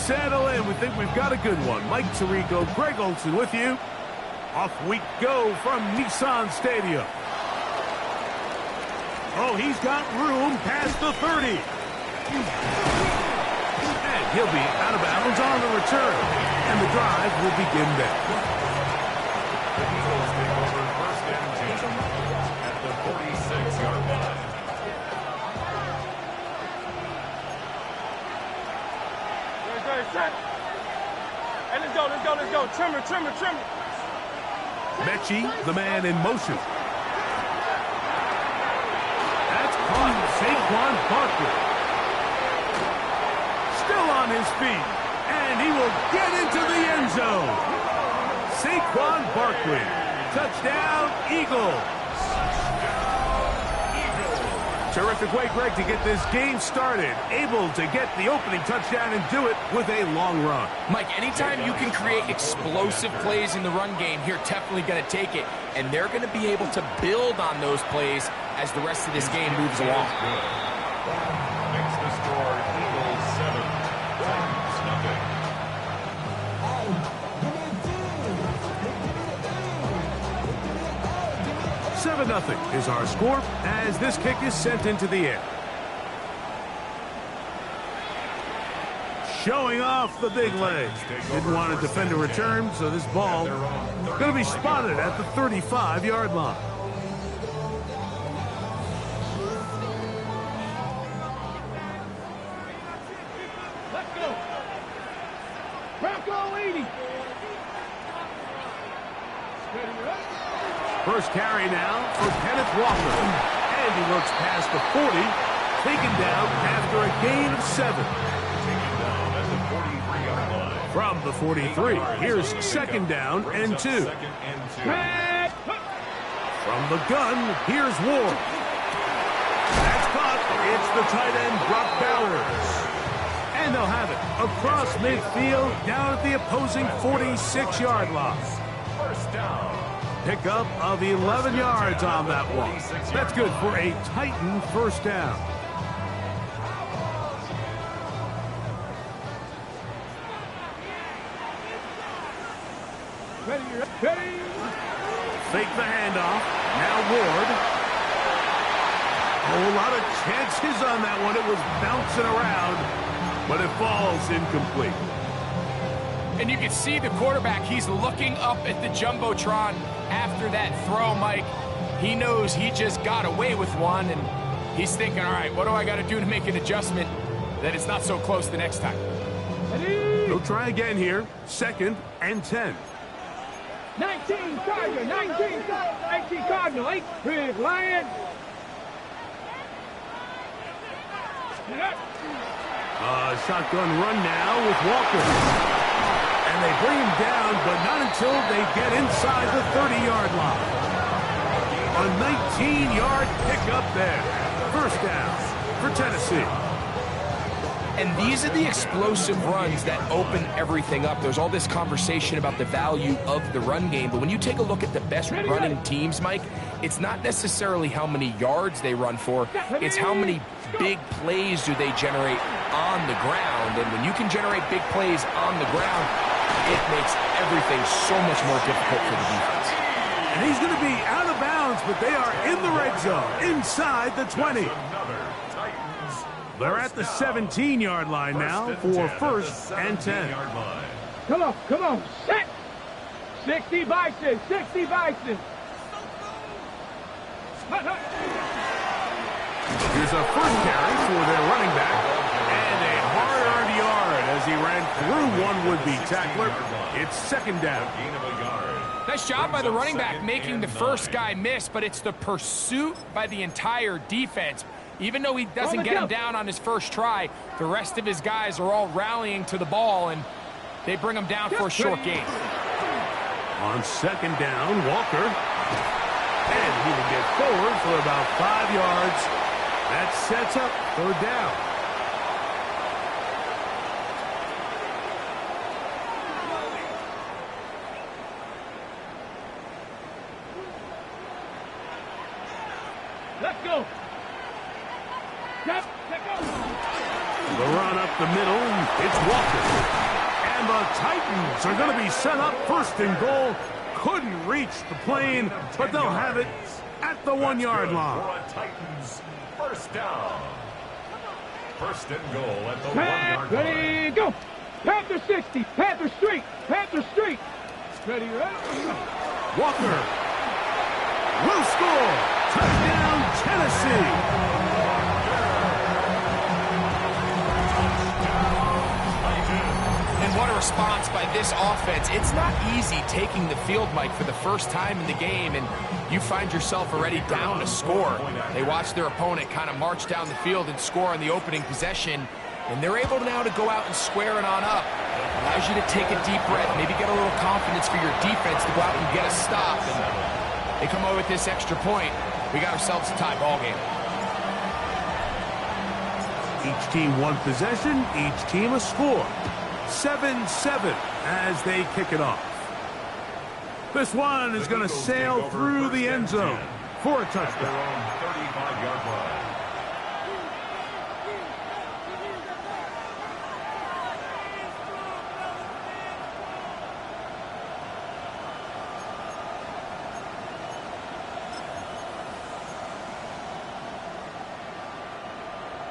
settle in. We think we've got a good one. Mike Tirico, Greg Olson with you. Off we go from Nissan Stadium. Oh, he's got room past the 30. And he'll be out of bounds on the return. And the drive will begin there. The Eagles take over first and 10 at the 46-yard line. Hey, let's go. Trimmer. Mechie, the man in motion. That's caught. Saquon Barkley. Still on his feet. And he will get into the end zone. Saquon Barkley. Touchdown, Eagles. Terrific way, Greg, to get this game started. Able to get the opening touchdown and do it with a long run. Mike, anytime you can create explosive plays in the run game, you're definitely going to take it. And they're going to be able to build on those plays as the rest of this game moves along. Makes the score Eagles 7, Titans nothing. 7-0 is our score as this kick is sent into the air. Showing off the big legs. Didn't want to defend a return, so this ball going to be spotted at the 35-yard line. Let's go. Bronco 80. First carry now for Kenneth Walker. And he looks past the 40, taken down after a gain of 7. Taken down at the 43-yard line. From the 43, here's second down and 2. From the gun, here's Ward. That's caught. It's the tight end, Brock Bowers. And they'll have it across midfield down at the opposing 46-yard line. First down. Pickup of 11 yards on that one. That's good for a Titan first down. Ready. Fake the handoff. Now Ward. A lot of chances on that one. It was bouncing around, but it falls incomplete. And you can see the quarterback, he's looking up at the Jumbotron after that throw, Mike. He knows he just got away with one, and he's thinking, all right, what do I got to do to make an adjustment that it's not so close the next time? He'll try again here. Second and 10. 19 Cardinal, 19 Cardinal, 8 big Lion. Shotgun run now with Walker. And they bring him down, but not until they get inside the 30-yard line. A 19-yard pickup there. First down for Tennessee. And these are the explosive runs that open everything up. There's all this conversation about the value of the run game, but when you take a look at the best running teams, Mike, it's not necessarily how many yards they run for, it's how many big plays do they generate on the ground. And when you can generate big plays on the ground, it makes everything so much more difficult for the defense. And he's going to be out of bounds, but they are in the red zone, inside the 20. They're at the 17-yard line now for first and 10. Come on, set. 60 Bison. Here's a first carry for their running back. And a hard-earned yard as he ran through one would-be tackler. It's second down. Nice job by the running back making the first guy miss, but it's the pursuit by the entire defense. Even though he doesn't get him down on his first try, the rest of his guys are all rallying to the ball, and they bring him down for a short gain. On second down, Walker. And he will get forward for about 5 yards. That sets up third down. The run up the middle, it's Walker. And the Titans are going to be set up first and goal. Couldn't reach the plane, but they'll have it at the 1 yard line. For a Titans first down. First and goal at the 1 yard Ready, line. go. Panther 60, Panther Street, Panther Street. Ready, Walker will score. Touchdown, Tennessee. And what a response by this offense. It's not easy taking the field, Mike, for the first time in the game, and you find yourself already down to score. They watch their opponent kind of march down the field and score on the opening possession, and they're able now to go out and square it on up. Allows you to take a deep breath, maybe get a little confidence for your defense to go out and get a stop. And they come away with this extra point. We got ourselves a tie ball game. Each team one possession, each team a score. 7-7 as they kick it off. This one is going to sail through the end zone for a touchdown. 35-yard line.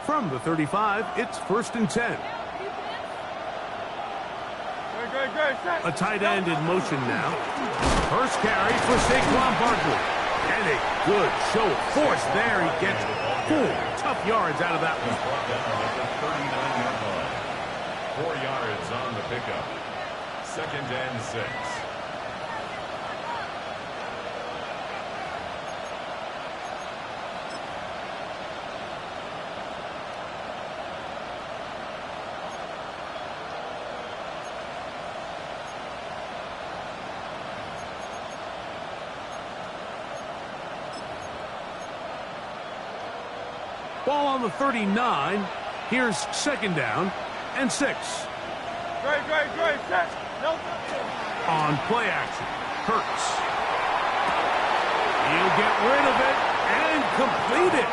From the 35, it's 1st and 10. A tight end in motion now. First carry for Saquon Barkley. And a good show of force there. He gets 4 tough yards out of that one. Brought down at the 39-yard line. 4 yards on the pickup. 2nd and 6. Ball on the 39. Here's 2nd down and 6. On play action, Hurts. He'll get rid of it and complete it.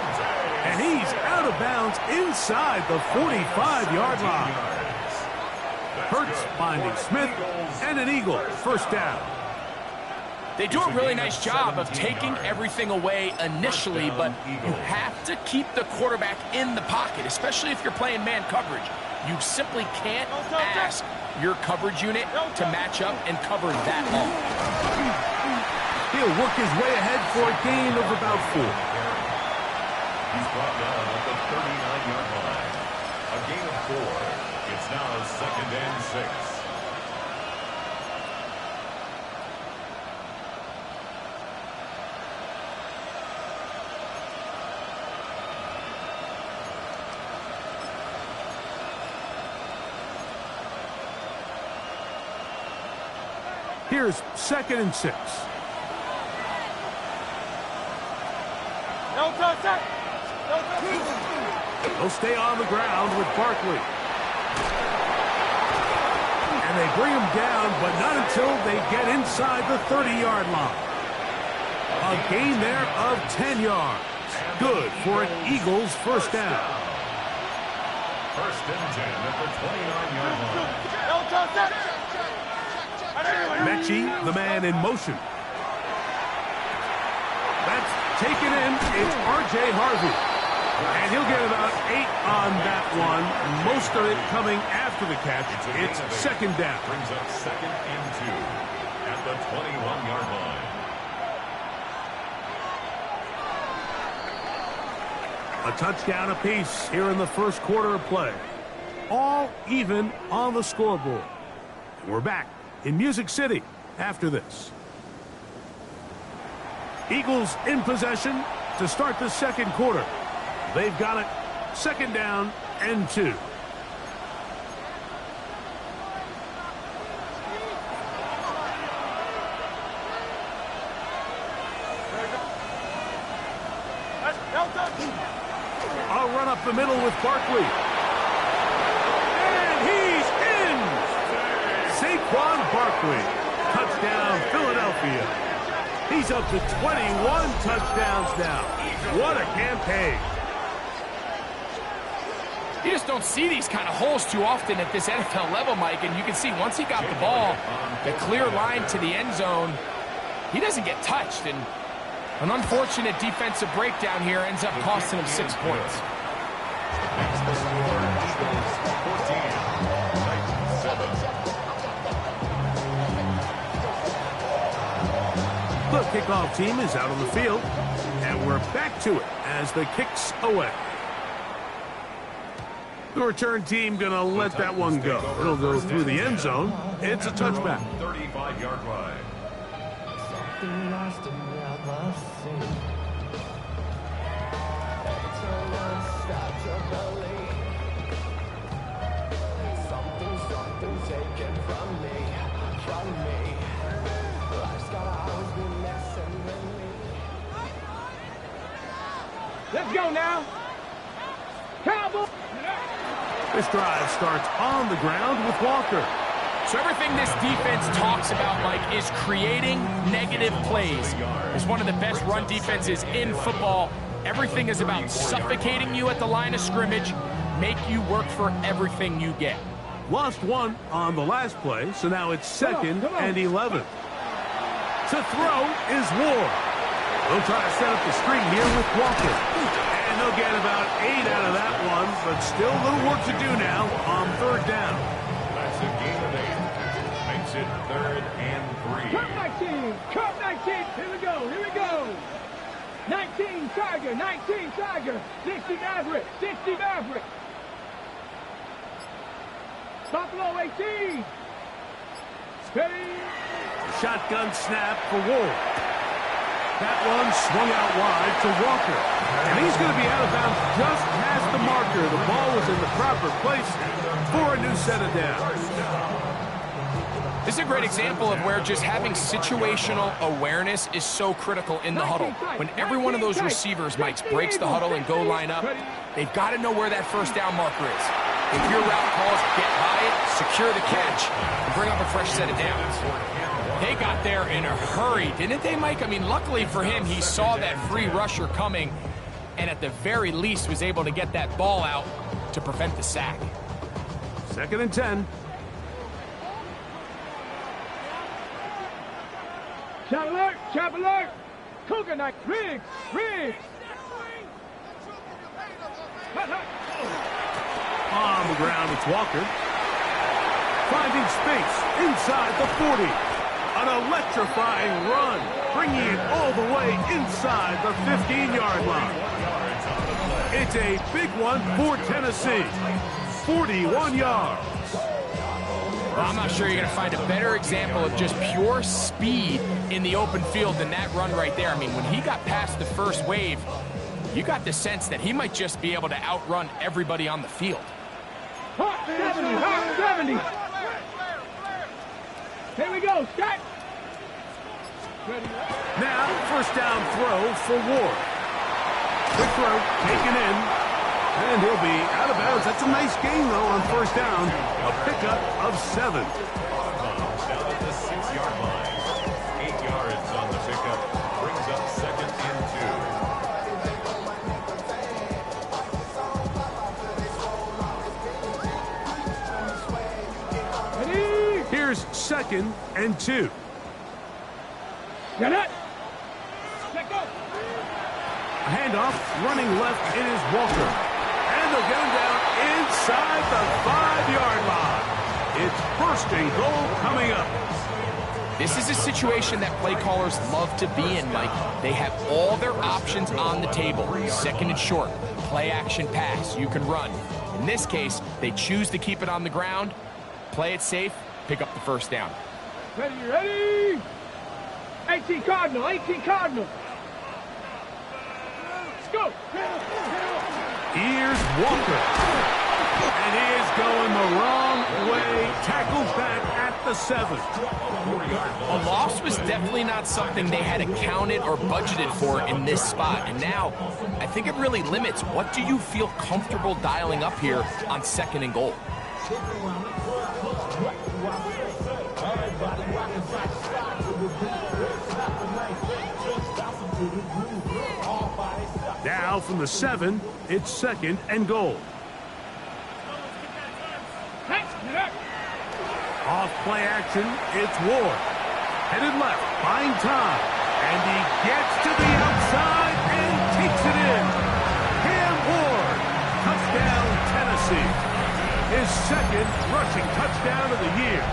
And he's out of bounds inside the 45-yard line. Hurts finding Smith and an Eagle first down. They do a really nice job of taking everything away initially, but you have to keep the quarterback in the pocket, especially if you're playing man coverage. You simply can't ask your coverage unit to match up and cover that long. He'll work his way ahead for a gain of about 4. He's brought down at the 39-yard line. A gain of 4. It's now 2nd and 6. Here's 2nd and 6. They'll stay on the ground with Barkley. And they bring him down, but not until they get inside the 30-yard line. A gain there of 10 yards. Good for an Eagles first down. 1st and 10 at the 29-yard line. Mechie, the man in motion. That's taken in. It's R.J. Harvey. And he'll get about 8 on that one. Most of it coming after the catch. It's 2nd down. Brings up 2nd and 2 at the 21-yard line. A touchdown apiece here in the first quarter of play. All even on the scoreboard. And we're back in Music City after this. Eagles in possession to start the second quarter. They've got it 2nd down and 2. I'll run up the middle with Barkley. And he's in! Saquon Barkley. Touchdown, Philadelphia. He's up to 21 touchdowns now. What a campaign. You just don't see these kind of holes too often at this NFL level, Mike, and you can see once he got the ball, the clear line to the end zone, he doesn't get touched, and an unfortunate defensive breakdown here ends up costing him 6 points. Makes the score Eagles 14, Titans 7. The kickoff team is out on the field, and we're back to it as the kick's away. The return team going to let that one go. It'll go through the end zone. It's a touchback. 35-yard line. Let's go now. Cowboy. This drive starts on the ground with Walker. So everything this defense talks about, Mike, is creating negative plays. It's one of the best run defenses in football. Everything is about suffocating you at the line of scrimmage, make you work for everything you get. Lost one on the last play, so now it's second and 11. To throw is Ward. They'll try to set up the screen here with Walker. And they'll get about 8 out of that one, but still a little work to do now on third down. That's a gain of 8. Makes it 3rd and 3. Cut 19. Cut 19. Here we go. Here we go. 19 Tiger. 19 Tiger. 60 Maverick. 60 Maverick. Buffalo 18. Steady. Shotgun snap for Ward. That one swung out wide to Walker. And he's going to be out of bounds just past the marker. The ball was in the proper place for a new set of downs. This is a great example of where just having situational awareness is so critical in the huddle. When every one of those receivers, Mike, breaks the huddle and go line up, they've got to know where that first down marker is. If your route calls, get by it, secure the catch, and bring up a fresh set of downs. They got there in a hurry, didn't they, Mike? I mean, luckily for him, he saw that free rusher coming, and at the very least was able to get that ball out to prevent the sack. 2nd and 10. Chop alert. Chop alert. Cougar Night. Riggs. Riggs. On the ground, it's Walker. Finding space inside the 40. An electrifying run, bringing it all the way inside the 15-yard line. It's a big one for Tennessee. 41 yards. Well, I'm not sure you're going to find a better example of just pure speed in the open field than that run right there. I mean, when he got past the first wave, you got the sense that he might just be able to outrun everybody on the field. Hot 70. Hot 70. Here we go. Scott. Now, first down throw for Ward. Quick throw, taken in, and he'll be out of bounds. That's a nice gain, though, on first down. A pickup of 7. Down at the 6-yard line. 8 yards on the pickup. Brings up 2nd and 2. Here's 2nd and 2. Get it. A handoff, running left, it is Walker. And they'll get him down inside the 5-yard line. It's 1st and goal coming up. This is a situation that play callers love to be in, Mike. They have all their options on the table. 2nd and short, play action pass, you can run. In this case, they choose to keep it on the ground, play it safe, pick up the first down. Ready, ready. 18 Cardinal, 18 Cardinal. Let's go. Here's Walker. And he is going the wrong way. Tackled back at the 7. A loss was definitely not something they had accounted or budgeted for in this spot. And now, I think it really limits what do you feel comfortable dialing up here on 2nd and goal. Now from the 7, it's 2nd and goal. Off play action, it's Ward. Headed left, buying time. And he gets to the outside and takes it in. Cam Ward, touchdown Tennessee. His second rushing touchdown of the year.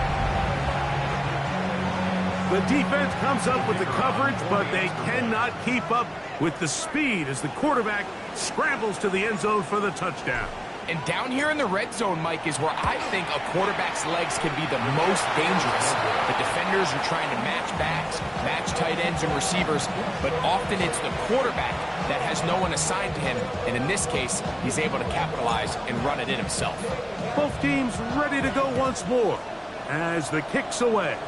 The defense comes up with the coverage, but they cannot keep up with the speed as the quarterback scrambles to the end zone for the touchdown. And down here in the red zone, Mike, is where I think a quarterback's legs can be the most dangerous. The defenders are trying to match backs, match tight ends and receivers, but often it's the quarterback that has no one assigned to him. And in this case, he's able to capitalize and run it in himself. Both teams ready to go once more as the kick's away.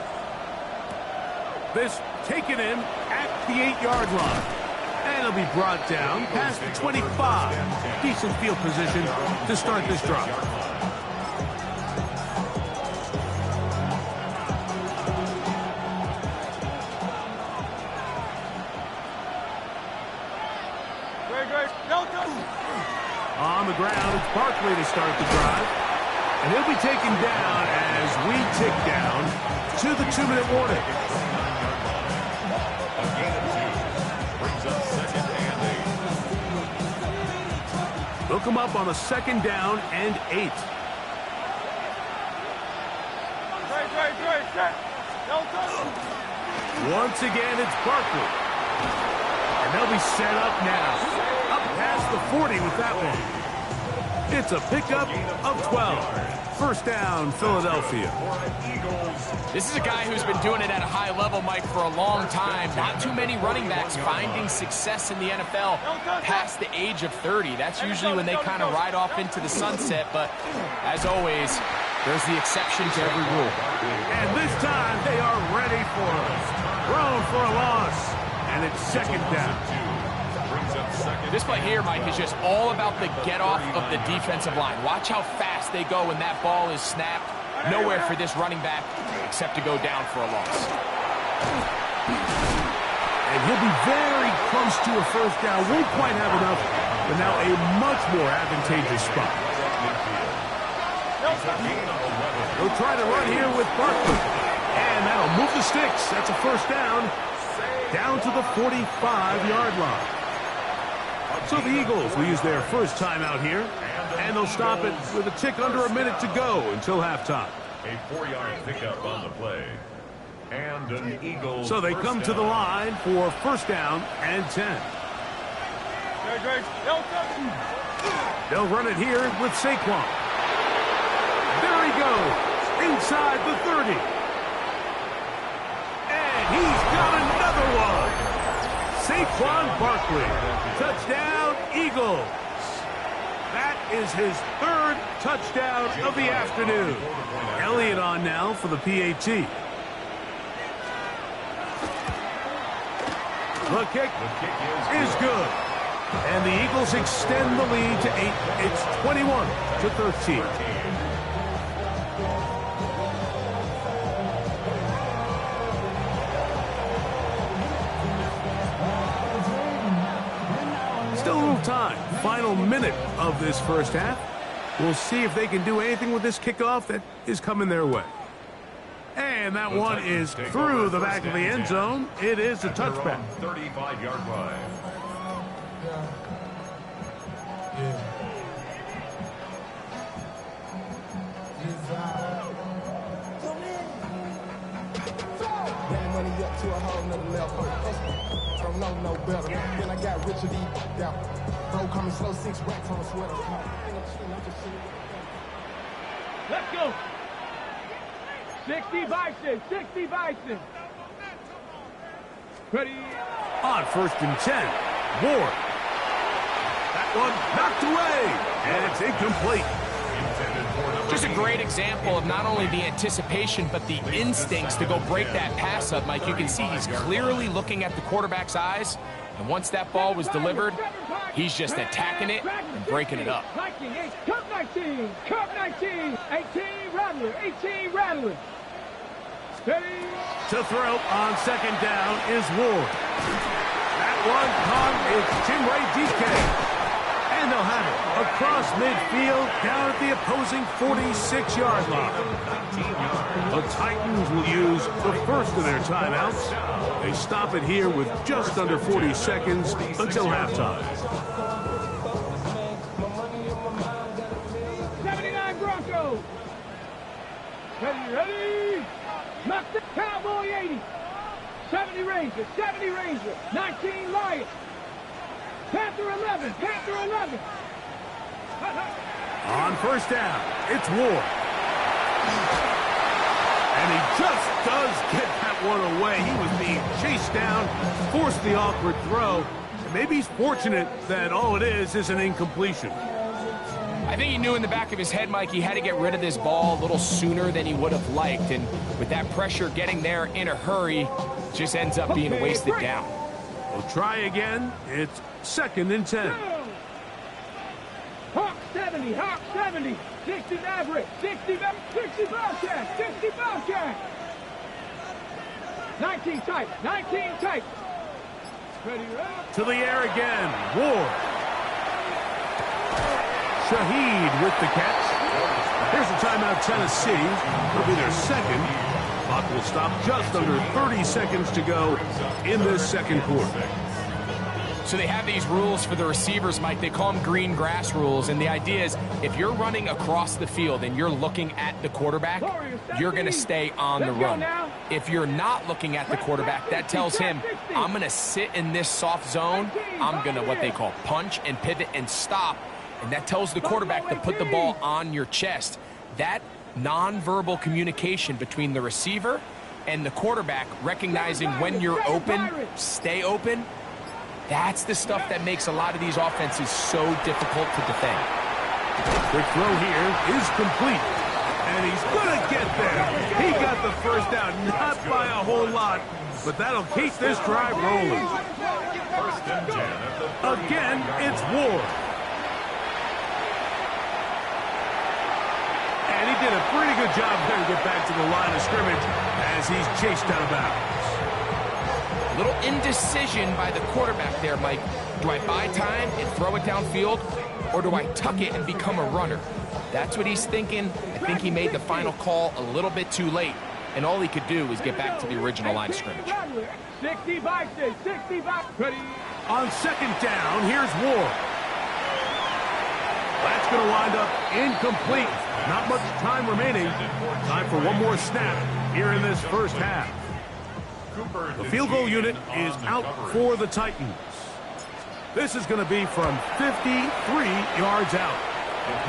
This taken in at the 8-yard line. And it'll be brought down past the 25. Decent field position to start this drive. On the ground, it's Barkley to start the drive. And he'll be taken down as we tick down to the 2-minute warning. They'll come up on a 2nd down and 8. Once again, it's Barkley. And they'll be set up now. Up past the 40 with that one. It's a pickup of 12. First down, Philadelphia. This is a guy who's been doing it at a high level, Mike, for a long time. Not too many running backs finding success in the NFL past the age of 30. That's usually when they kind of ride off into the sunset. But as always, there's the exception to every rule. And this time they are ready for it. Thrown for a loss. And it's 2nd down. This play here, Mike, is just all about the get-off of the defensive line. Watch how fast they go when that ball is snapped. Nowhere for this running back except to go down for a loss. And he'll be very close to a first down. Won't quite have enough, but now a much more advantageous spot. He'll try to run here with Barkley. And that'll move the sticks. That's a first down. Down to the 45-yard line. So the Eagles will use their first time out here, and they'll stop it with a tick under a minute to go until halftime. A 4-yard pickup on the play. And an Eagles. So they come to the line for first down and 10. They'll run it here with Saquon. There he goes, inside the 30. And he's got another one. Saquon Barkley. Touchdown, Eagles. That is his 3rd touchdown of the afternoon. Elliott on now for the PAT. The kick is good. And the Eagles extend the lead to 8. It's 21-13. Still a little time. Final minute of this first half. We'll see if they can do anything with this kickoff that is coming their way. And that one is through the back of the end zone. It is a touchback. 35-yard line. Money up to a whole nother level. Don't know no better. Then I got Richard E. Bro coming slow, 6 racks on a sweater. Let's go. 60 Bison, 60 Bison. Ready. On 1st and 10, Ward. That one knocked away, and it's incomplete. Just a great example of not only the anticipation, but the instincts to go break that pass up, Mike. You can see he's clearly looking at the quarterback's eyes, and once that ball was delivered, he's just attacking it and breaking it up. Cup 19, Cup 19, 18 Rattler, 18 Rattler. Steady. To throw on 2nd down is Ward. That one caught. It's Tim Ray DK. And they'll have it across midfield, down at the opposing 46-yard line. The Titans will use the first of their timeouts. They stop it here with just under 40 seconds until halftime. 79 Broncos. Ready. Knock the Cowboy 80. 70 Rangers. 19 Lions. Panther 11. On first down, it's Ward. And he just does get that one away. He was being chased down, forced the awkward throw. And maybe he's fortunate that all it is an incompletion. I think he knew in the back of his head, Mike, he had to get rid of this ball a little sooner than he would have liked. And with that pressure getting there in a hurry, just ends up being a wasted down. We'll try again. It's 2nd and 10. Hawk 70. 60 Maverick. 60 Bobcat. 60 Bobcat. 19 tight. Ready. To the air again. Ward. Shaheed with the catch. Here's a timeout, Tennessee. It'll be their second. Clock will stop just under 30 seconds to go in this second quarter. So they have these rules for the receivers, Mike. They call them green grass rules. And the idea is if you're running across the field and you're looking at the quarterback, you're going to stay on the run. If you're not looking at the quarterback, that tells him, I'm going to sit in this soft zone. I'm going to what they call punch and pivot and stop. And that tells the quarterback to put the ball on your chest. That nonverbal communication between the receiver and the quarterback, recognizing when you're open, stay open, that's the stuff that makes a lot of these offenses so difficult to defend. The throw here is complete. And he's going to get there. He got the first down, not by a whole lot, but that'll keep this drive rolling. Again, it's Ward. And he did a pretty good job there to get back to the line of scrimmage as he's chased out of bounds. Little indecision by the quarterback there, Mike. Do I buy time and throw it downfield, or do I tuck it and become a runner? That's what he's thinking. I think he made the final call a little bit too late, and all he could do was get back to the original line of scrimmage. 60 by 60 by. Ready. On second down, here's Ward. That's going to wind up incomplete. Not much time remaining. Time for one more snap here in this first half. The field goal unit is out for the Titans. This is going to be from 53 yards out.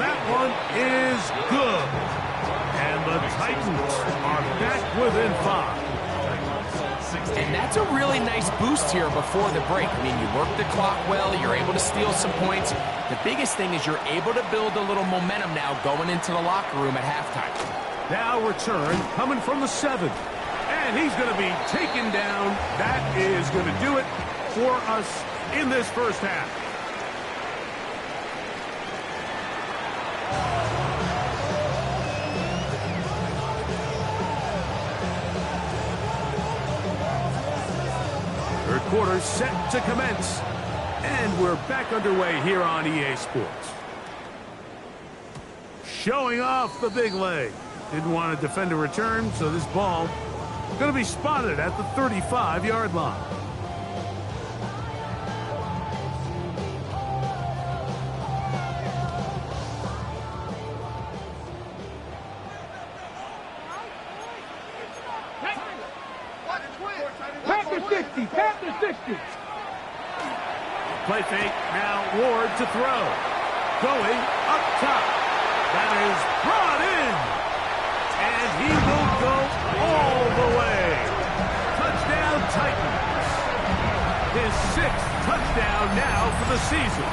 That one is good. And the Titans are back within 5. And that's a really nice boost here before the break. I mean, you work the clock well, you're able to steal some points. The biggest thing is you're able to build a little momentum now going into the locker room at halftime. Now return coming from the 7th. And he's going to be taken down. That is going to do it for us in this first half. Third quarter set to commence. And we're back underway here on EA Sports. Showing off the big leg. Didn't want to defend a return, so this ball going to be spotted at the 35-yard line. Panther 60. Play fake, now Ward to throw. Going up top. That is brought in. And he will go all the way. Touchdown Titans. His 6th touchdown now for the season.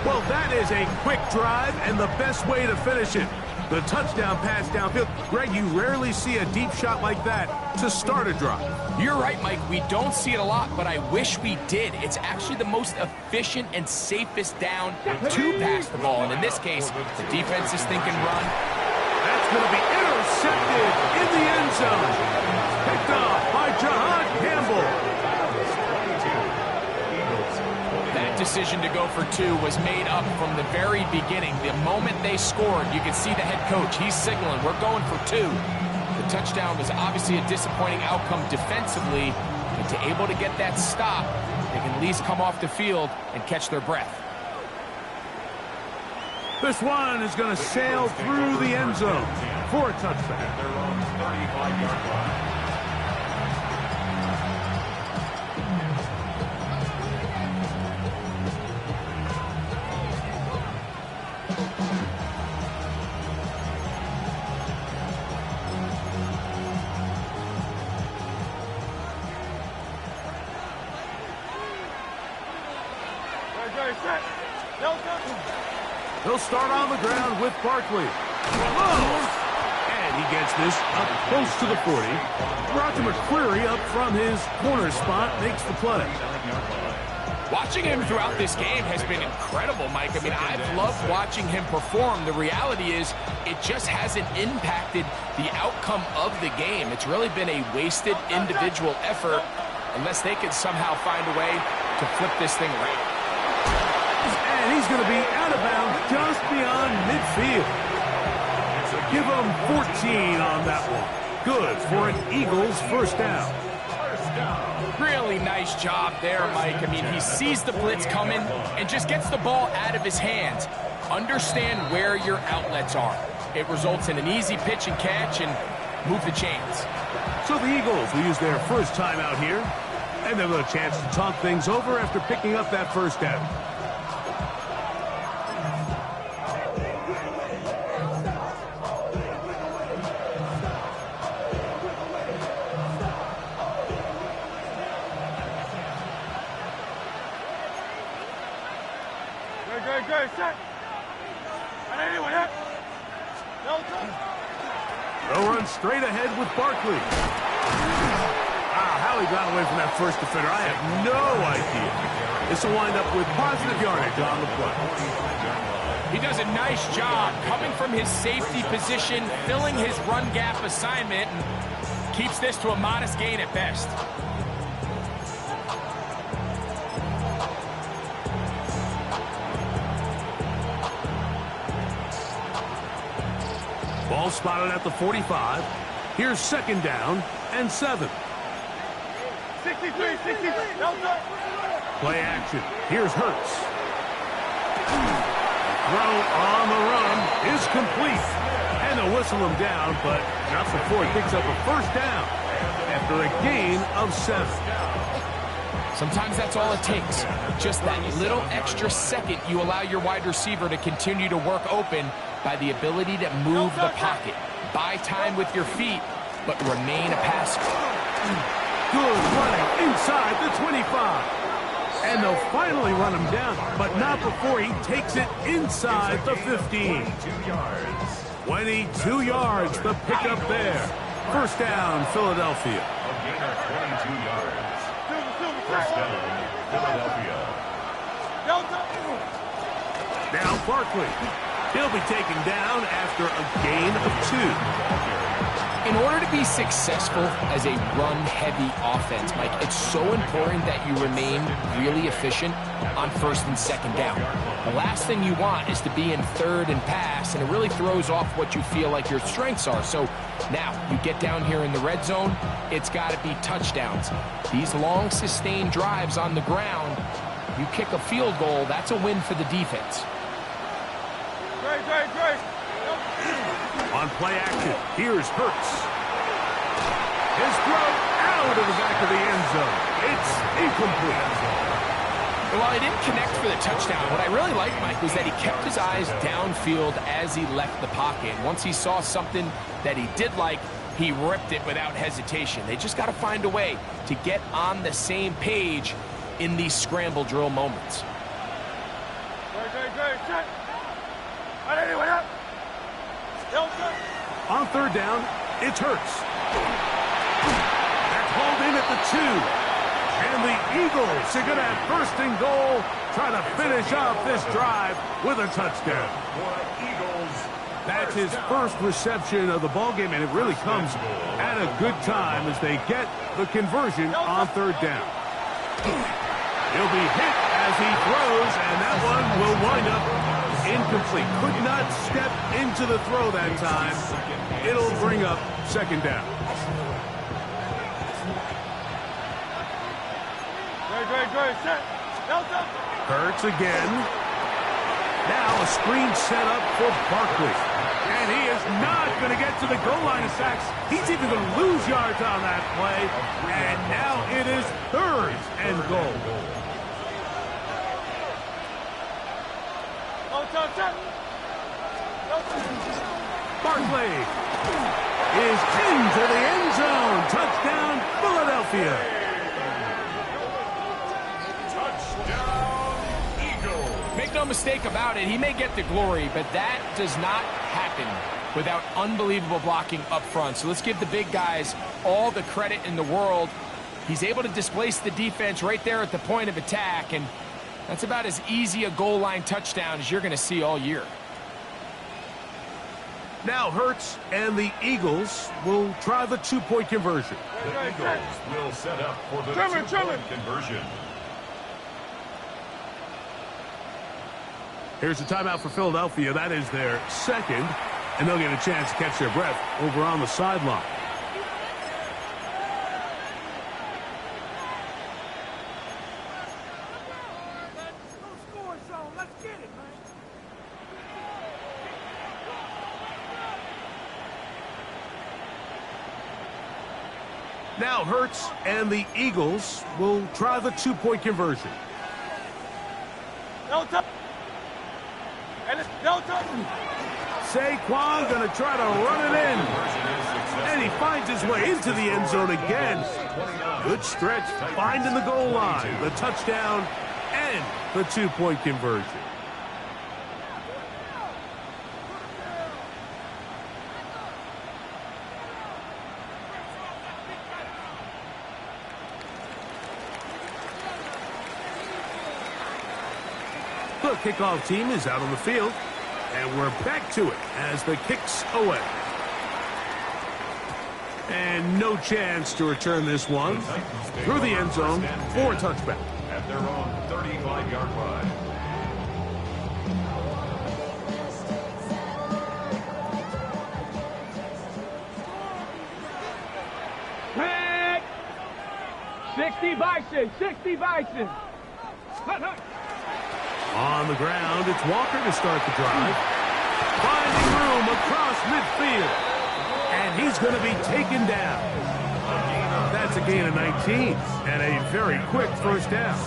Well, that is a quick drive and the best way to finish it. The touchdown pass downfield. Greg, you rarely see a deep shot like that to start a drive. You're right, Mike. We don't see it a lot, but I wish we did. It's actually the most efficient and safest down to pass the ball. And in this case, the defense is thinking run. That's going to be intercepted in the end zone. Picked off by Jahan Campbell. That decision to go for 2 was made up from the very beginning. The moment they scored, you could see the head coach. He's signaling, we're going for 2. The touchdown was obviously a disappointing outcome defensively, but to able to get that stop, they can at least come off the field and catch their breath. This one is going to sail through the end zone for a touchback. They're on 35-yard line. He'll start on the ground with Barkley. And he gets this up close to the 40. Roger McCreary up from his corner spot makes the play. Watching him throughout this game has been incredible, Mike. I mean, I've loved watching him perform. The reality is it just hasn't impacted the outcome of the game. It's really been a wasted individual effort unless they can somehow find a way to flip this thing around. And he's going to be out of bounds just beyond midfield. Give him 14 on that one. Good for an Eagles first down. Really nice job there, Mike. I mean, he sees the blitz coming and just gets the ball out of his hands. Understand where your outlets are. It results in an easy pitch and catch and move the chains. So the Eagles will use their first time out here, and they'll have a chance to talk things over after picking up that first down. They'll run straight ahead with Barkley. How he got away from that first defender, I have no idea. This will wind up with positive yardage on the play. He does a nice job coming from his safety position, filling his run gap assignment, and keeps this to a modest gain at best. Ball spotted at the 45. Here's second down and 7. 63. Play action. Here's Hurts. Throw on the run is complete. And they'll whistle him down, but not before he picks up a first down after a gain of 7. Sometimes that's all it takes. Just that little extra second you allow your wide receiver to continue to work open by the ability to move the pocket. Buy time with your feet, but remain a passer. Good running inside the 25. And they'll finally run him down, but not before he takes it inside the 15. 22 yards, the pickup there. First down, Philadelphia. A gain of 22 yards. First down, Philadelphia. Now Barkley. He'll be taken down after a gain of 2. In order to be successful as a run-heavy offense, Mike, it's so important that you remain really efficient on first and second down. The last thing you want is to be in third and pass, and it really throws off what you feel like your strengths are. So now you get down here in the red zone, it's got to be touchdowns. These long, sustained drives on the ground, you kick a field goal, that's a win for the defense. On play action, here's Hurts. His throw out of the back of the end zone. It's incomplete. And while he didn't connect for the touchdown, what I really liked, Mike, was that he kept his eyes downfield as he left the pocket. And once he saw something that he did like, he ripped it without hesitation. They just got to find a way to get on the same page in these scramble drill moments. On third down, it's Hurts. They're called in at the 2. And the Eagles are going to have first and goal, try to finish off this drive with a touchdown. That's his first reception of the ballgame, and it really comes at a good time as they get the conversion on third down. He'll be hit as he throws, and that one will wind up incomplete. Could not step into the throw that time. It'll bring up second down. Hurts again. Now a screen set up for Barkley. And he is not going to get to the goal line of sacks. He's even going to lose yards on that play. And now it is third and goal. Barkley is into the end zone. Touchdown, Philadelphia. Make no mistake about it, he may get the glory, but that does not happen without unbelievable blocking up front. So let's give the big guys all the credit in the world. He's able to displace the defense right there at the point of attack, and that's about as easy a goal line touchdown as you're going to see all year. Now Hurts and the Eagles will try the two-point conversion. The Eagles will set up for the two-point conversion. Here's a timeout for Philadelphia. That is their second, and they'll get a chance to catch their breath over on the sideline. Now Hurts and the Eagles will try the two-point conversion. Saquon going to try to run it in. And he finds his way into the end zone again. Good stretch, finding the goal line, the touchdown, and the two-point conversion. The kickoff team is out on the field, and we're back to it as the kick's away. And no chance to return this one through the end zone for a touchback. At their own 35-yard line. Back! 60 Bison, 60 Bison. Hut, hut. On the ground, it's Walker to start the drive. Finding room across midfield. And he's going to be taken down. That's a gain of 19 and a very quick first down.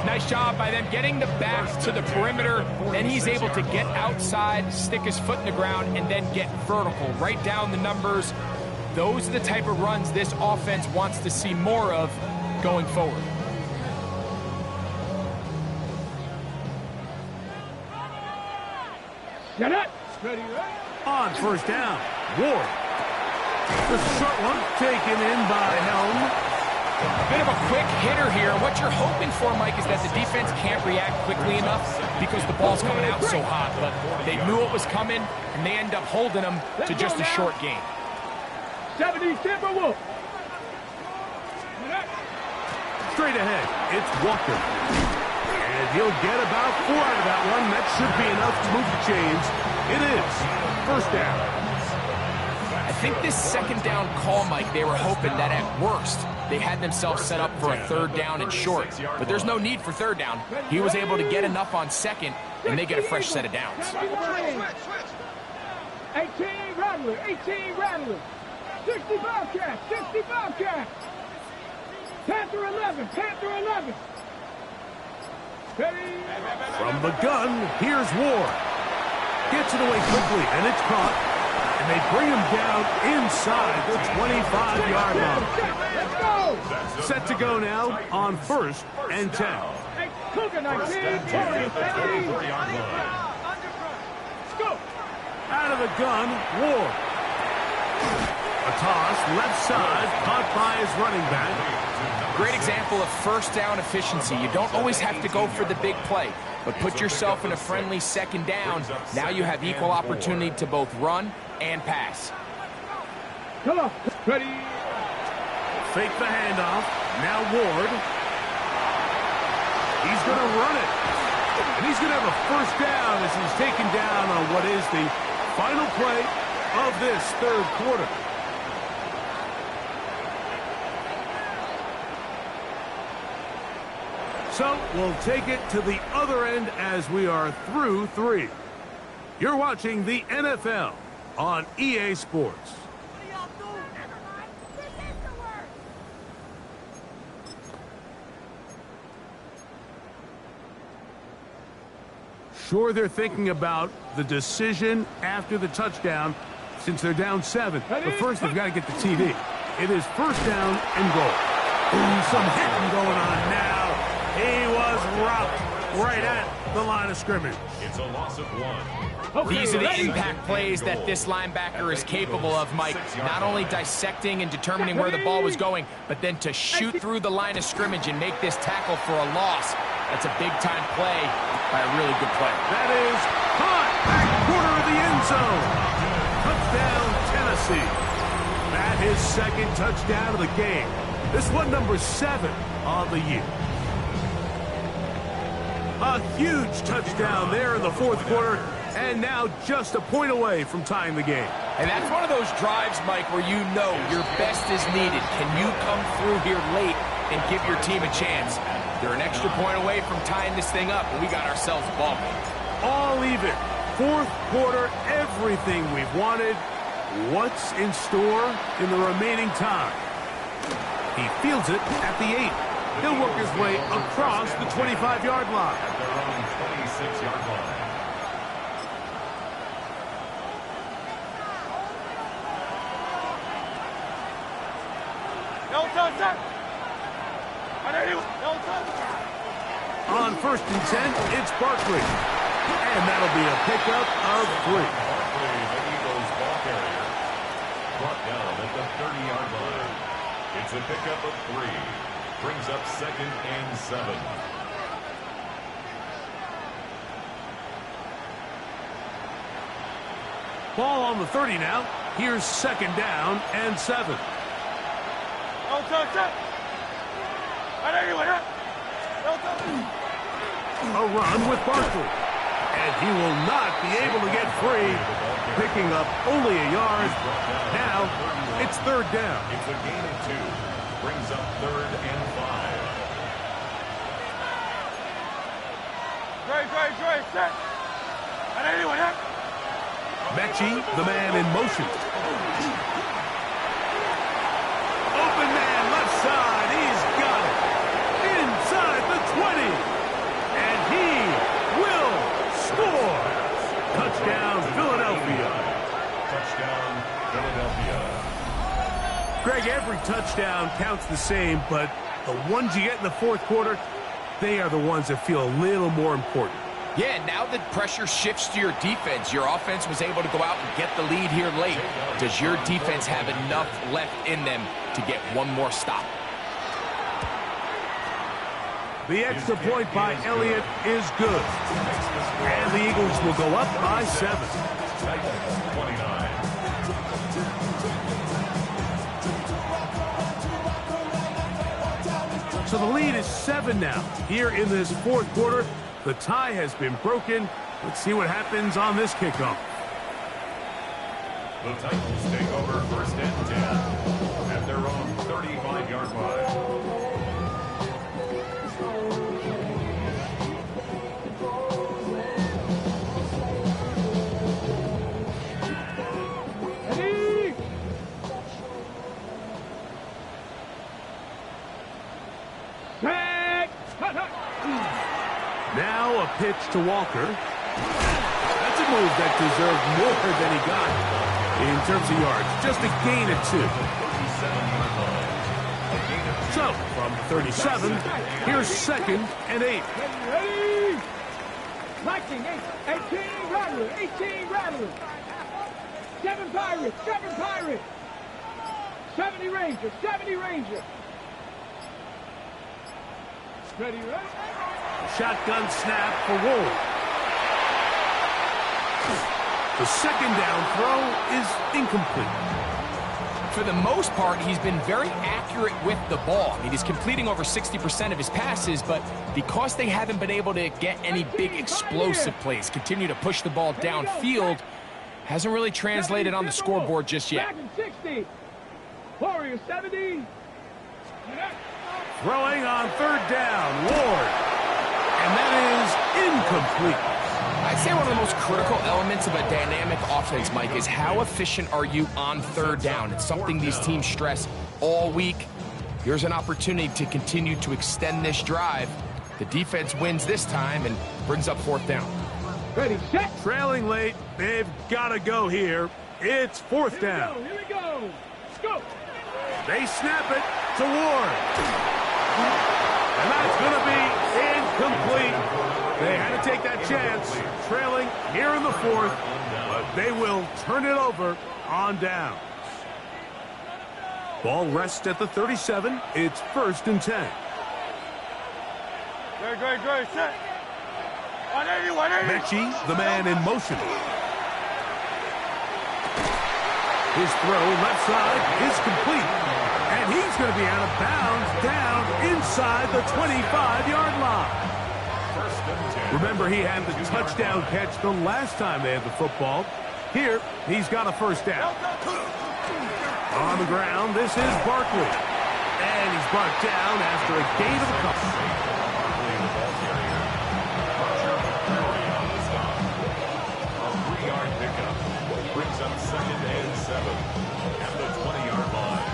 Nice job by them getting the back to the perimeter. Then he's able to get outside, stick his foot in the ground, and then get vertical. Right down the numbers. Those are the type of runs this offense wants to see more of going forward. Get it. Ready, On first down, Ward. The short one taken in by Helm. Bit of a quick hitter here. What you're hoping for, Mike, is that the defense can't react quickly enough because the ball's coming out so hot. But they knew it was coming, and they end up holding them to just a short gain. 70 Timberwolves. Straight ahead, it's Walker. And he'll get about 4 out of that one. That should be enough to move the chains. It is first down. I think this second down call, Mike, they were hoping that at worst they had themselves set up for a third down and short. But there's no need for third down. He was able to get enough on second, and they get a fresh set of downs. 18 Rattler, 18 Rattler. 65 cats, 65 cats. Panther 11, Panther 11. From the gun, here's Ward. Gets it away quickly, and it's caught. And they bring him down inside the 25-yard line. Set to go now on first and 10. Out of the gun, Ward. A toss, left side, caught by his running back. Great example of first down efficiency. You don't always have to go for the big play, but put yourself in a friendly second down. Now you have equal opportunity to both run and pass. Come on, ready. Fake the handoff. Now Ward. He's going run it. And he's going to have a first down as he's taken down on what is the final play of this third quarter. So we'll take it to the other end as we are through 3. You're watching the NFL on EA Sports. Sure, they're thinking about the decision after the touchdown since they're down 7. But first, they've got to get the TD. It is first down and goal. Ooh, some hitting going on now. He was rocked right at the line of scrimmage. It's a loss of 1. These are the impact plays that this linebacker is capable of, Mike. Not only dissecting and determining where the ball was going, but then to shoot through the line of scrimmage and make this tackle for a loss. That's a big-time play by a really good player. That is caught back corner of the end zone. Touchdown, Tennessee. That is second touchdown of the game. This one number 7 on the year. A huge touchdown there in the fourth quarter, and now just a point away from tying the game. And that's one of those drives, Mike, where you know your best is needed. Can you come through here late and give your team a chance? They're an extra point away from tying this thing up, and we got ourselves a ball game. All even. Fourth quarter, everything we've wanted. What's in store in the remaining time? He fields it at the 8. He'll work his way across the 25-yard line. At their own 26-yard line. On first and 10, it's Barkley. And that'll be a pickup of 3. Barkley, the Eagles ball carrier, brought down at the 30-yard line. It's a pickup of 3. Brings up second and 7. Ball on the 30 now. Here's second down and 7. A run with Barkley. And he will not be able to get free. Picking up only a yard. Now it's third down. It's a gain of 2. Brings up third and 5. Mechie, the man in motion. Open man, left side. He's got it. Inside the 20. And he will score. Touchdown, Philadelphia. Touchdown, Philadelphia. Greg, every touchdown counts the same, but the ones you get in the fourth quarter, they are the ones that feel a little more important. Yeah, now that pressure shifts to your defense, your offense was able to go out and get the lead here late. Does your defense have enough left in them to get one more stop? The extra point by Elliott is good. And the Eagles will go up by 7. 29. So the lead is 7 now. Here in this fourth quarter, the tie has been broken. Let's see what happens on this kickoff. The Titans take over first and 10 at their own 35-yard line. Now a pitch to Walker. That's a move that deserved more than he got in terms of yards. Just a gain of 2. So, from 37, here's second and 8. Ready? 19, 18, Rattler, 18, Rattler. 7 Pirates, 7 Pirates. 70 Rangers, 70 Rangers. Ready, ready? Shotgun snap for Wool. The second down throw is incomplete. For the most part, he's been very accurate with the ball. I mean, he's completing over 60% of his passes, but because they haven't been able to get any big explosive plays, continue to push the ball downfield, hasn't really translated on the scoreboard just yet. 60. Warriors 70. Throwing on third down, Ward. And that is incomplete. I'd say one of the most critical elements of a dynamic offense, Mike, is how efficient are you on third down? It's something these teams stress all week. Here's an opportunity to continue to extend this drive. The defense wins this time and brings up fourth down. Ready, set. Trailing late, they've got to go here. It's fourth down. Here we go. Let's go. They snap it to Ward. And that's going to be incomplete. They had to take that chance, trailing here in the fourth, but they will turn it over on down. Ball rests at the 37. It's 1st and 10. Great, set. 180, 180. Mechie, the man in motion. His throw left side is complete. And he's going to be out of bounds down inside the 25-yard line. Remember, he had the touchdown catch the last time they had the football. Here, he's got a first down. On the ground, this is Barkley. And he's brought down after a gain of a couple. A 3-yard pickup brings up 2nd and 7 at the 20-yard line.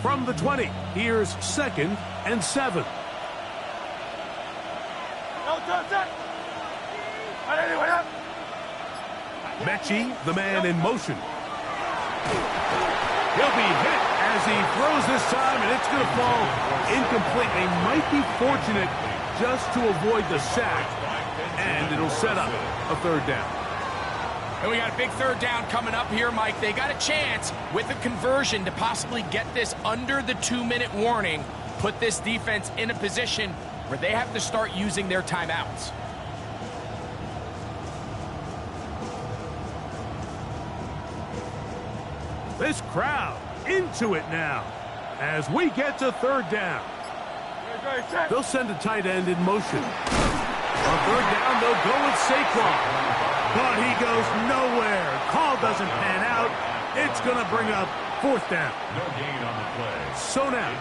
From the 20, here's 2nd and 7. Mechie, the man in motion. He'll be hit as he throws this time, and it's going to fall incomplete. They might be fortunate just to avoid the sack, and it'll set up a third down. And we got a big third down coming up here, Mike. They got a chance with a conversion to possibly get this under the 2-minute warning, put this defense in a position where they have to start using their timeouts. This crowd into it now as we get to third down. They'll send a tight end in motion. On third down, they'll go with Saquon. But he goes nowhere. Call doesn't pan out. It's going to bring up fourth down. No gain on the play. So now,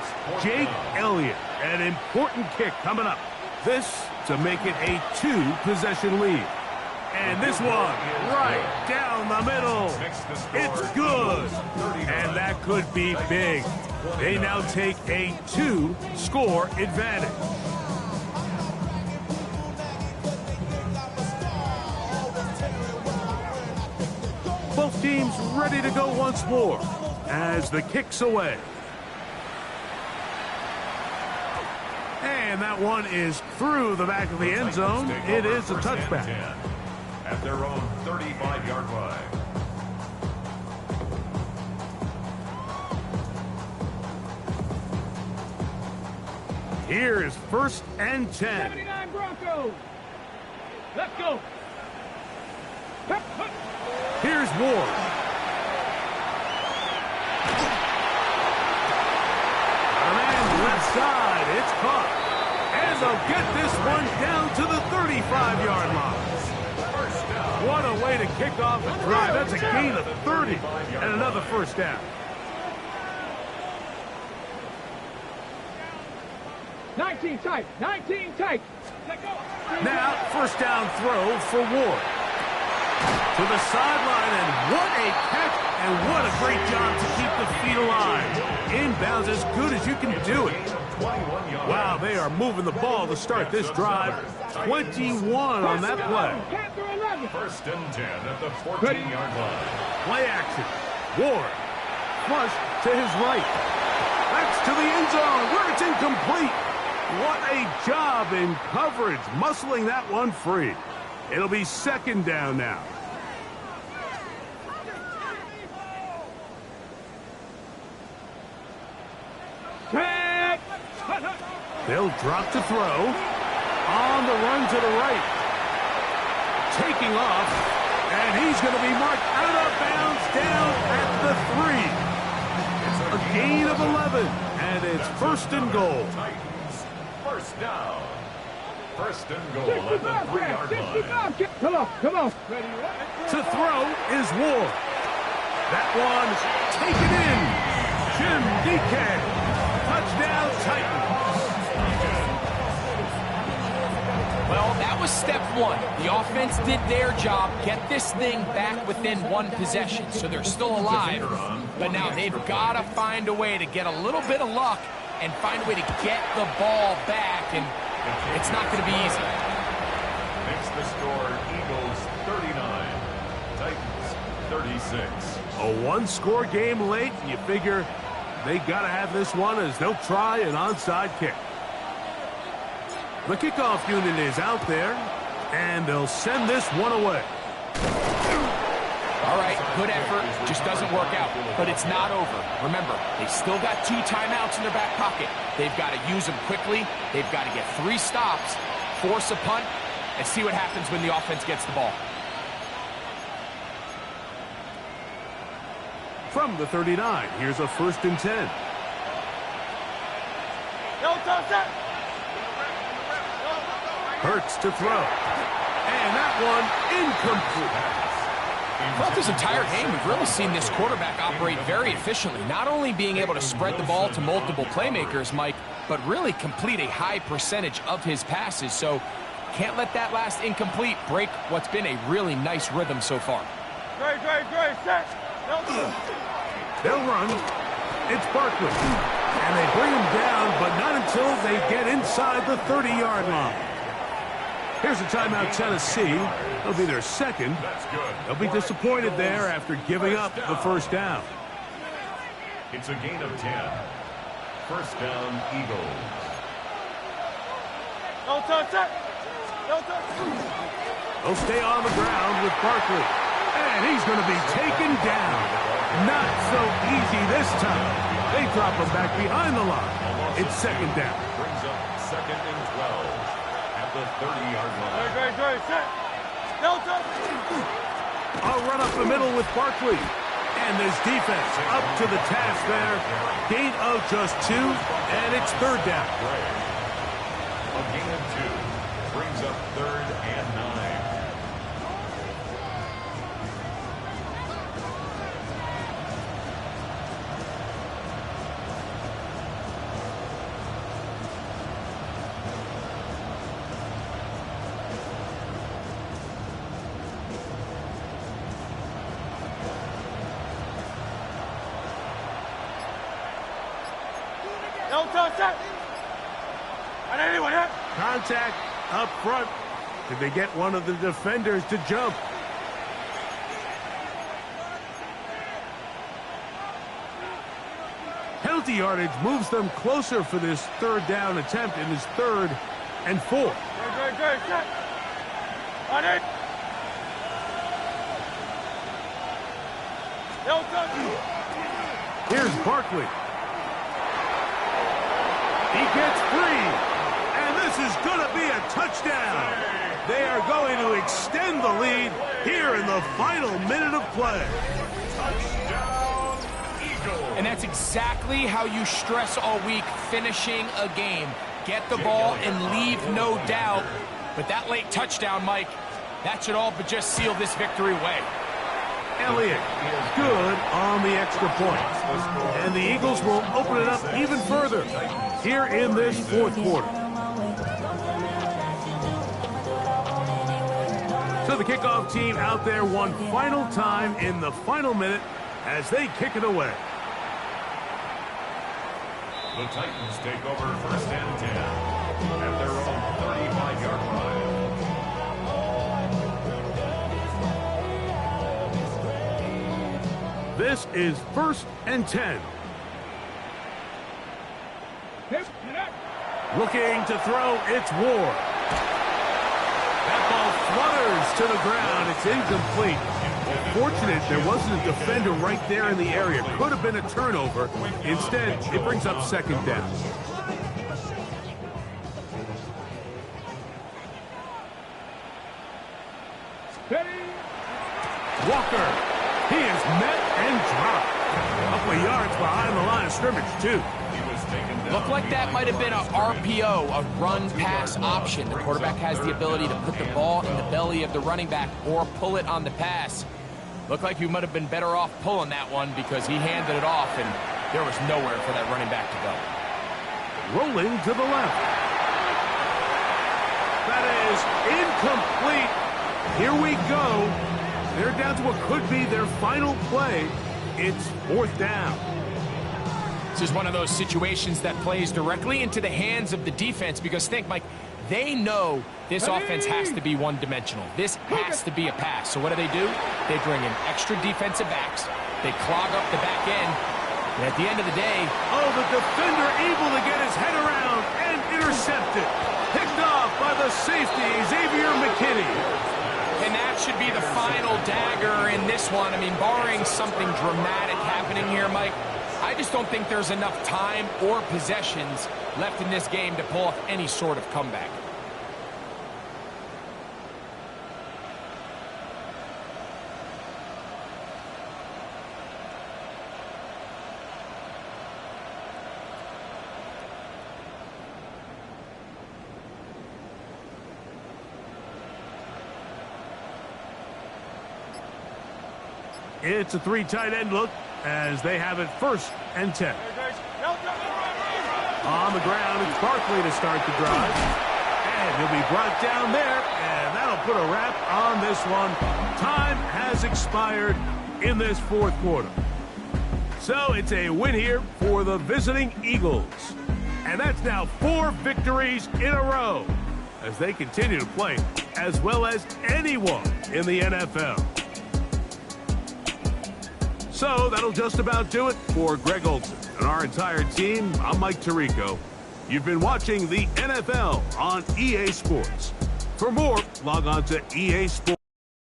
Jake Elliott, an important kick coming up. This to make it a 2-possession lead. And this one, right down the middle. It's good. And that could be big. They now take a 2-score advantage. Both teams ready to go once more as the kick's away. And that one is through the back of the end zone. It is a touchback. At their own 35-yard line. Here is 1st and 10. 79 Broncos. Let's go. Here's Ward. A man left side. It's caught. And they'll get this one down to the 35-yard line. What a way to kick off the drive. That's a gain of 30 and another first down. Nineteen tight. Now, first down throw for Ward. To the sideline, and what a catch, and what a great job to keep the feet alive. Inbounds as good as you can do it. Wow, they are moving the ball to start this drive. 21 on that play. 1st and 10 at the 14-yard line. Play action. Ward. Flush to his right. That's to the end zone where it's incomplete. What a job in coverage, muscling that one free. It'll be 2nd down now. They'll drop to throw. On the run to the right. Taking off. And he's going to be marked out of bounds down at the 3. A gain of 11. And it's first and goal. Titans, first down. First and goal at the 3-yard line. Come on. To throw is Ward. That one's taken in. Jim DK. Touchdown Titans. Well, that was step one. The offense did their job, get this thing back within one possession, so they're still alive. But now they've got to find a way to get a little bit of luck and find a way to get the ball back, and it's not going to be easy. Makes the score Eagles 39, Titans 36. A one-score game late, and you figure they got to have this one as they'll try an onside kick. The kickoff unit is out there, and they'll send this one away. All right, good effort, just doesn't work out, but it's not over. Remember, they still got 2 timeouts in their back pocket. They've got to use them quickly. They've got to get 3 stops, force a punt, and see what happens when the offense gets the ball. From the 39, here's a 1st and 10. Hurts to throw. And that one incomplete. Throughout this entire game, we've really seen this quarterback operate very efficiently, not only being able to spread the ball to multiple playmakers, Mike, but really complete a high percentage of his passes. So can't let that last incomplete break what's been a really nice rhythm so far. Set. They'll run. It's Barkley. And they bring him down, but not until they get inside the 30-yard line. Here's a timeout, Tennessee. It'll be their second. They'll be disappointed there after giving up the first down. It's a gain of 10. First down, Eagles. They'll stay on the ground with Barkley. And he's going to be taken down. Not so easy this time. They drop him back behind the line. It's second down. Brings up second and 12 at the 30-yard line. I'll run up the middle with Barkley. And this defense up to the task there. Gain of just 2, and it's third down. A gain of 2 brings up third and 9. Contact up front. Did they get one of the defenders to jump? Penalty yardage moves them closer for this third down attempt in his 3rd and 4. Here's Barkley. He gets free. And this is going to be a touchdown. They are going to extend the lead here in the final minute of play. Touchdown, Eagles. And that's exactly how you stress all week, finishing a game. Get the ball and leave no doubt. But that late touchdown, Mike, that should all but just seal this victory away. Elliott is good on the extra point. And the Eagles will open it up even further here in this 4th quarter. So the kickoff team out there one final time in the final minute as they kick it away. The Titans take over first and 10 at their own 35-yard line. This is 1st and 10. Looking to throw, it's Ward. That ball flutters to the ground. It's incomplete. Fortunate there wasn't a defender right there in the area. Could have been a turnover. Instead, it brings up second down. Walker. He is met and dropped. A couple of yards behind the line of scrimmage, too. Looked like that might have been a RPO, a run-pass option. The quarterback has the ability to put the ball in the belly of the running back or pull it on the pass. Looked like he might have been better off pulling that one because he handed it off, and there was nowhere for that running back to go. Rolling to the left. That is incomplete. Here we go. They're down to what could be their final play. It's 4th down. This is one of those situations that plays directly into the hands of the defense because think, Mike, they know this offense has to be one-dimensional. This has to be a pass. So what do? They bring in extra defensive backs. They clog up the back end. And at the end of the day... Oh, the defender able to get his head around and intercepted. Picked off by the safety, Xavier McKinney. And that should be the final dagger in this one. I mean, barring something dramatic happening here, Mike, I just don't think there's enough time or possessions left in this game to pull off any sort of comeback. It's a 3 tight end look as they have it 1st and 10. On the ground, it's Barkley to start the drive. And he'll be brought down there, and that'll put a wrap on this one. Time has expired in this 4th quarter. So it's a win here for the visiting Eagles. And that's now 4 victories in a row as they continue to play as well as anyone in the NFL. So that'll just about do it for Greg Olsen and our entire team. I'm Mike Tirico. You've been watching the NFL on EA Sports. For more, log on to EA Sports.